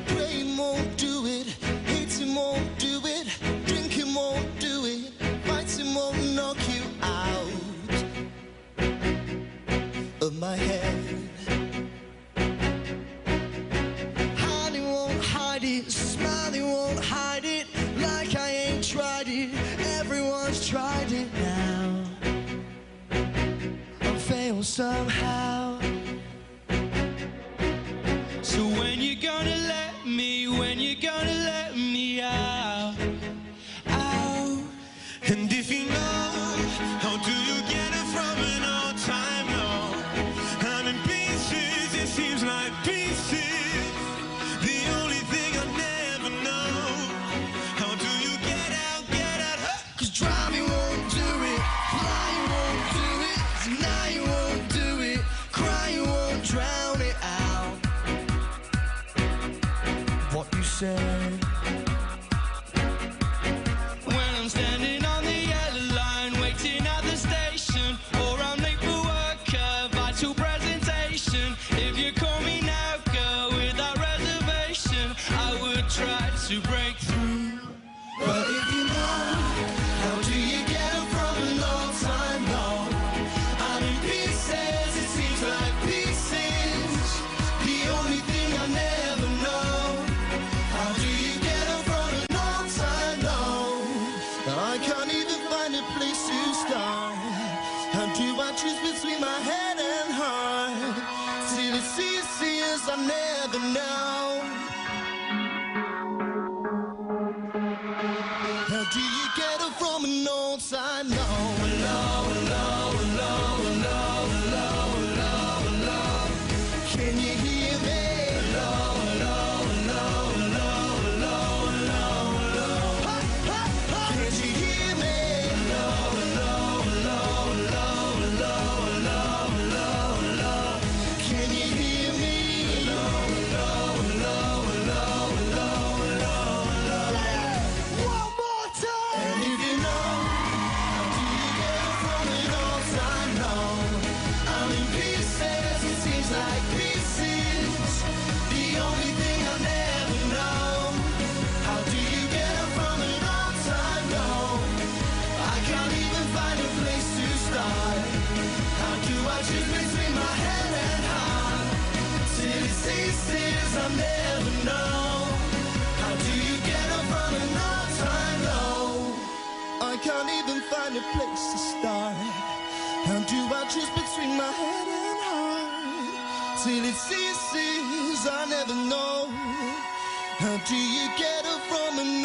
Praying won't do it, hating won't do it, drinking won't do it, fighting won't knock you out of my head. Hiding won't hide it, smiling won't hide it, like I ain't tried it, everyone's tried it now. I failed somehow. So when you gonna let me, when you gonna let me out, out? And if you know, how do you get it from an old time low? I'm in pieces, it seems like pieces. The only thing I never know, how do you get out, huh? 'Cause driving won't do it, flying won't do it, denying won't do it, crying won't drown it out. What you said. When I'm standing on the yellow line, waiting at the station, or I'm late for work, a vital presentation. If you call me now, girl, without reservation, I would try to break through. But if you know, how do you get up from a long time low? I'm in pieces, it seems like pieces. The only thing I never know, how do you get up from a long time low? I can't even find a place to start. How do I choose between my head and heart? Till it's easy as I never know. How do you get up from an old time low? Low, low, low, low, low, low, low. Can you hear me? Low, low, low, low, low, low, low. Can't you hear me? Low, low, low, low, low, low, low, low. Can you hear me? Low, low, low, low, low, low, low. One more time. And if you know, how do you get up from an old time low? I'm in pieces, it seems like pieces. The only thing I never know, how do you get up from an old time low? I can't even find a place to start. How do I choose between my head and heart? Till it ceases, I never know. How do you get up from an old time low? I can't even find a place to start. How do I choose between my head and heart? Till it ceases, I never know. How do you get up from an